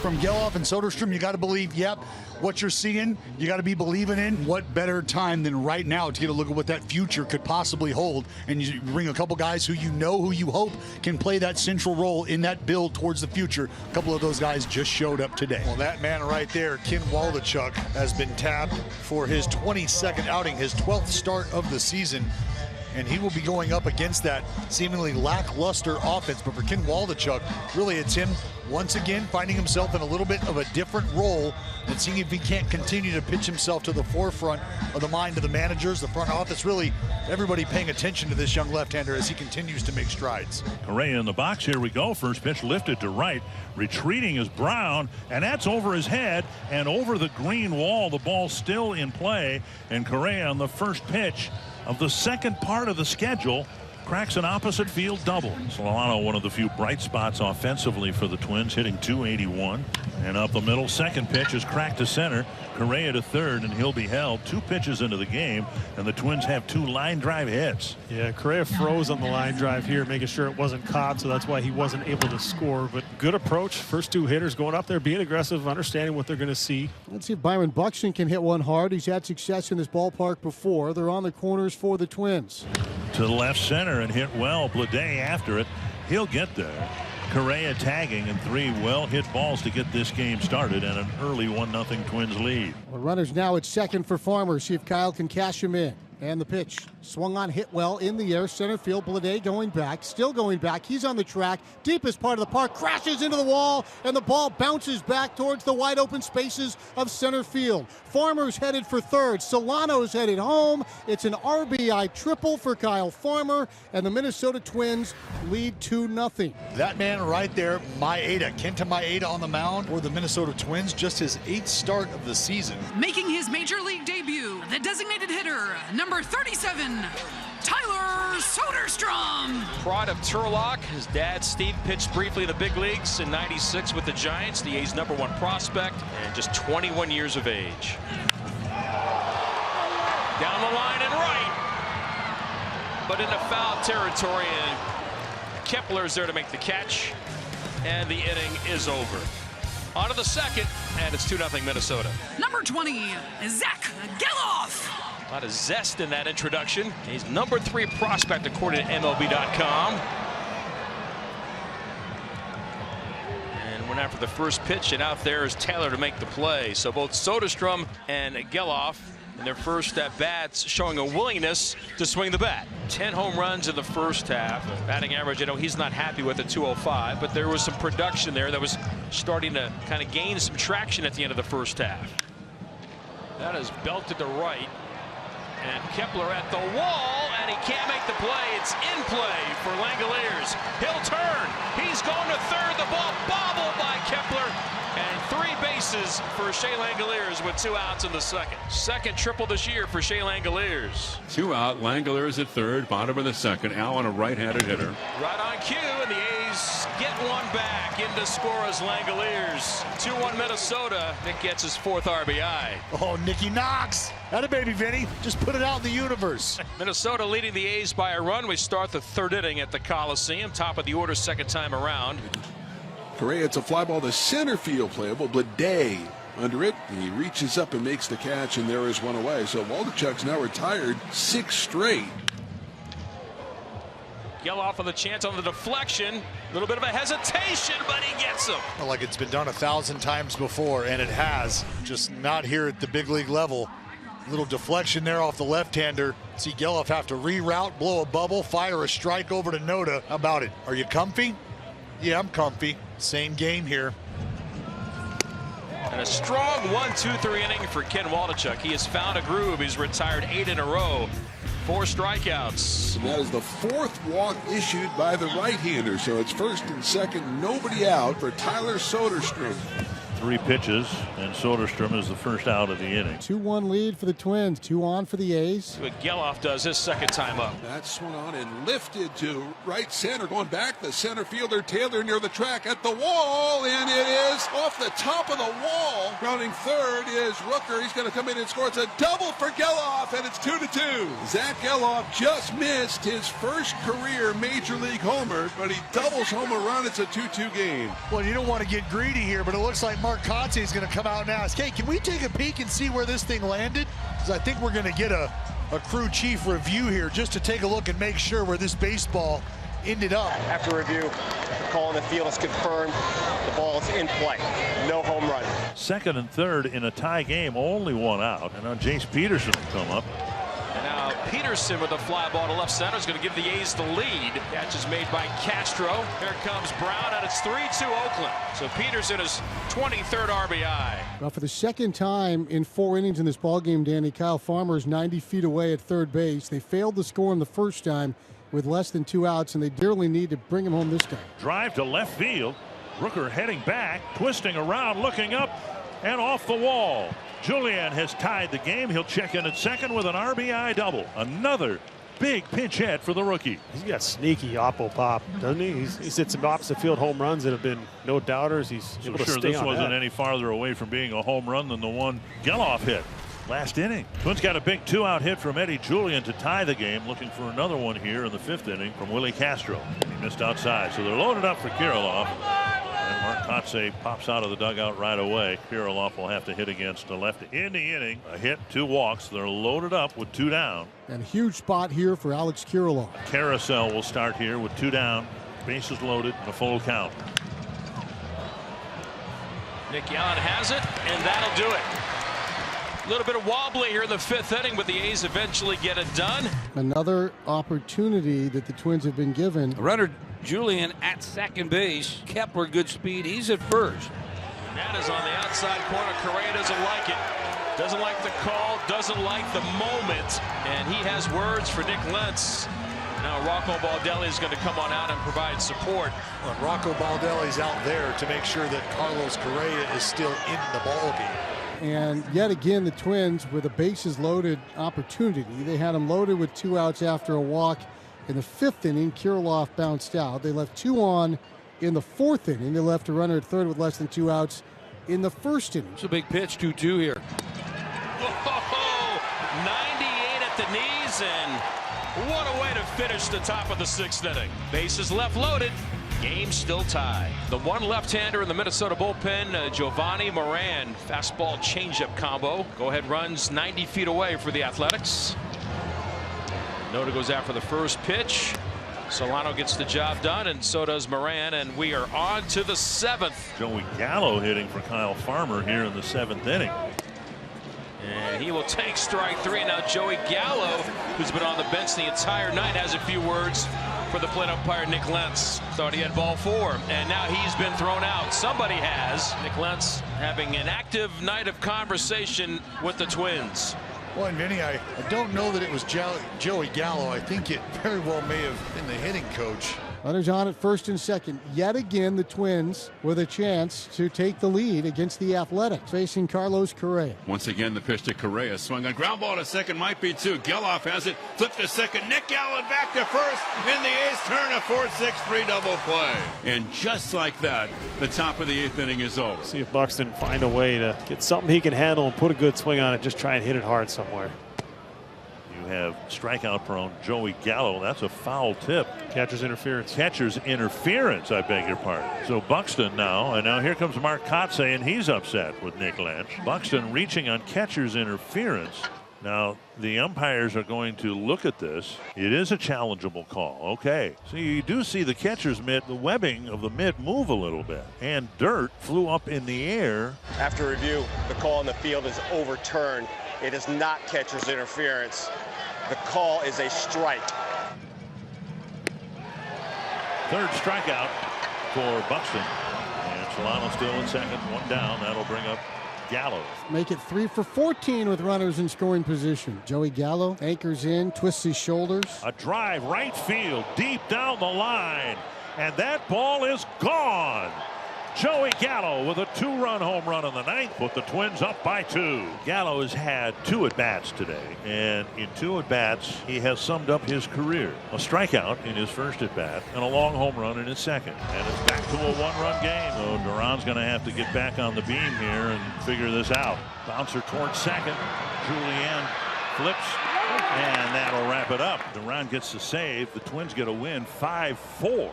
from Geloff and Soderstrom. You got to believe, yep, what you're seeing, you got to be believing in. What better time than right now to get a look at what that future could possibly hold, and you bring a couple guys who you know, who you hope can play that central role in that build towards the future. A couple of those guys just showed up today. Well, that man right there, Ken Waldachuk, has been tapped for his 22nd outing, his 12th start of the season. And he will be going up against that seemingly lackluster offense. But for Ken Waldachuk, really it's him once again finding himself in a little bit of a different role and seeing if he can't continue to pitch himself to the forefront of the mind of the managers, the front office, really everybody paying attention to this young left-hander as he continues to make strides. Correa in the box. Here we go. First pitch lifted to right. Retreating is Brown, and that's over his head and over the green wall. The ball still in play, and Correa on the first pitch of the second part of the schedule cracks an opposite field double. Solano, one of the few bright spots offensively for the Twins, hitting .281. And up the middle, second pitch is cracked to center. Correa to third, and he'll be held. 2 pitches into the game, and the Twins have 2 line drive hits. Yeah, Correa froze on the line drive here, making sure it wasn't caught, so that's why he wasn't able to score. But good approach. First 2 hitters going up there, being aggressive, understanding what they're going to see. Let's see if Byron Buxton can hit one hard. He's had success in this ballpark before. They're on the corners for the Twins. To the left center and hit well. Bleday after it. He'll get there. Correa tagging, and 3 well-hit balls to get this game started, and an early 1-0 Twins lead. Well, runners now at second for Farmer. See if Kyle can cash him in. And the pitch swung on, hit well in the air. Center field, Bleday going back, still going back. He's on the track, deepest part of the park, crashes into the wall, and the ball bounces back towards the wide open spaces of center field. Farmer's headed for third. Solano's headed home. It's an RBI triple for Kyle Farmer, and the Minnesota Twins lead 2-0. That man right there, Maeda, Kenta Maeda on the mound for the Minnesota Twins, just his 8th start of the season. Making his major league debut, the designated hitter, number 37, Tyler Soderstrom. Pride of Turlock. His dad, Steve, pitched briefly in the big leagues in '96 with the Giants, the A's #1 prospect, and just 21 years of age. Down the line and right, but into foul territory, and Kepler's there to make the catch, and the inning is over. On to the second, and it's 2-0 Minnesota. Number 20, Zach Geloff. A lot of zest in that introduction. He's number 3 prospect according to MLB.com. And went after the first pitch, and out there is Taylor to make the play. So both Soderstrom and Geloff in their first at-bats showing a willingness to swing the bat. 10 home runs in the first half. Batting average, I know he's not happy with at .205, but there was some production there that was starting to kind of gain some traction at the end of the first half. That is belted to right. And Kepler at the wall, and he can't make the play. It's in play for Langoliers. He'll turn. He's going to third. The ball bobbled by Kepler. And 3 bases for Shea Langoliers with 2 outs in the second. Second triple this year for Shea Langoliers. 2 out. Langoliers at third, bottom of the second. Allen, a right-handed hitter. Right on cue, and the A's get one back. In to score as Langoliers. 2-1 Minnesota. Nick gets his 4th RBI. Oh, Nicky Knox. Atta baby, Vinny. Just put it out in the universe. Minnesota leading the A's by a run. We start the 3rd inning at the Coliseum. Top of the order, second time around. Correa, it's a fly ball to center field playable. Bleday under it. He reaches up and makes the catch, and there is one away. So Waldachuk's now retired 6 straight. Geloff on the chance on the deflection. A little bit of a hesitation, but he gets him. Like it's been done 1,000 times before, and it has. Just not here at the big league level. Little deflection there off the left-hander. See Geloff have to reroute, blow a bubble, fire a strike over to Noda. How about it? Are you comfy? Yeah, I'm comfy. Same game here. And a strong 1-2-3 inning for Ken Waldachuk. He has found a groove. He's retired 8 in a row. 4 strikeouts. And that is the 4th walk issued by the right-hander. So it's first and second, nobody out for Tyler Soderstrom. 3 pitches, and Soderstrom is the first out of the inning. 2-1 lead for the Twins. 2 on for the A's. See what Geloff does his second time up. That swung on and lifted to right center. Going back, the center fielder Taylor near the track at the wall, and it is off the top of the wall. Grounding third is Rooker. He's going to come in and score. It's a double for Geloff, and it's 2-2. Zach Geloff just missed his first career Major League homer, but he doubles home a run. It's a 2-2 game. Well, you don't want to get greedy here, but it looks like Mark Kotsay is going to come out and ask, hey, can we take a peek and see where this thing landed? Because I think we're going to get a crew chief review here just to take a look and make sure where this baseball ended up. After review, the call in the field is confirmed. The ball is in play. No home run. Second and third in a tie game, only 1 out. And now Jace Peterson will come up. And now Peterson with a fly ball to left center is going to give the A's the lead. Catch is made by Castro. Here comes Brown, and it's 3-2 Oakland. So Peterson is 23rd RBI. Well, for the second time in 4 innings in this ballgame, Danny, Kyle Farmer is 90 feet away at third base. They failed to score in the first time with less than 2 outs, and they dearly need to bring him home this time. Drive to left field. Rooker heading back, twisting around, looking up, and off the wall. Julian has tied the game. He'll check in at second with an RBI double. Another big pinch hit for the rookie. He's got sneaky oppo pop, doesn't he? He's hit some opposite field home runs that have been no doubters. He's able to stay this on wasn't that. any farther away from being a home run than the one Geloff hit last inning. Twins got a big 2-out hit from Eddie Julian to tie the game. Looking for another one here in the 5th inning from Willie Castro. He missed outside, so they're loaded up for Kirilloff. And Mark Kotsay pops out of the dugout right away. Kirilloff will have to hit against the left in the inning. A hit, 2 walks. They're loaded up with 2 down. And a huge spot here for Alex Kirilloff. Carousel will start here with 2 down. Bases loaded, a full count. Nick Allen has it, and that'll do it. A little bit of wobbly here in the 5th inning, but the A's eventually get it done. Another opportunity that the Twins have been given. Runner Julian at second base. Kepler good speed. He's at first. And that is on the outside corner. Correa doesn't like it. Doesn't like the call. Doesn't like the moment. And he has words for Nick Lentz. Now Rocco Baldelli is going to come on out and provide support. Well, Rocco Baldelli's out there to make sure that Carlos Correa is still in the ballgame. And yet again, the Twins with a bases loaded opportunity. They had them loaded with 2 outs after a walk. In the 5th inning, Kirilloff bounced out. They left 2 on in the 4th inning. They left a runner at third with less than 2 outs in the 1st inning. It's a big pitch, 2-2 here. Whoa, 98 at the knees, and what a way to finish the top of the 6th inning. Bases left loaded. Game still tied. The one left-hander in the Minnesota bullpen, Giovanni Moran. Fastball changeup combo. Go-ahead runs 90 feet away for the Athletics. Noda goes out for the first pitch. Solano gets the job done, and so does Moran, and we are on to the 7th. Joey Gallo hitting for Kyle Farmer here in the 7th inning. And he will take strike 3. Now Joey Gallo, who's been on the bench the entire night, has a few words for the plate umpire Nick Lentz. Thought he had ball 4, and now he's been thrown out. Somebody has. Nick Lentz having an active night of conversation with the Twins. Well, and Vinny, I don't know that it was Joey Gallo. I think it very well may have been the hitting coach. Runners on at first and second. Yet again, the Twins with a chance to take the lead against the Athletics, facing Carlos Correa. Once again, the pitch to Correa. Swung on ground ball to second, might be 2. Geloff has it. Flipped to second. Nick Allen back to first. In the A's turn, a 4-6-3 double play. And just like that, the top of the 8th inning is over. See if Buxton find a way to get something he can handle and put a good swing on it. Just try and hit it hard somewhere. You have strikeout prone Joey Gallo. That's a foul tip. Catcher's interference. Catcher's interference, I beg your pardon. So Buxton now, and now here comes Mark Kotsay, and he's upset with Nick Lentz. Buxton reaching on catcher's interference. Now, the umpires are going to look at this. It is a challengeable call. Okay. So you do see the catcher's mitt, the webbing of the mitt move a little bit. And dirt flew up in the air. After review, the call in the field is overturned. It is not catcher's interference. The call is a strike. 3rd strikeout for Buxton. And Solano still in second, 1 down. That'll bring up Gallo. Make it 3 for 14 with runners in scoring position. Joey Gallo anchors in, twists his shoulders. A drive right field, deep down the line. And that ball is gone. Joey Gallo with a 2-run home run in the ninth, put the Twins up by 2. Gallo has had 2 at-bats today, and in 2 at-bats, he has summed up his career. A strikeout in his first at-bat and a long home run in his second. And it's back to a 1-run game. So Duran's going to have to get back on the beam here and figure this out. Bouncer towards second. Julian flips, and that'll wrap it up. Duran gets the save. The Twins get a win 5-4.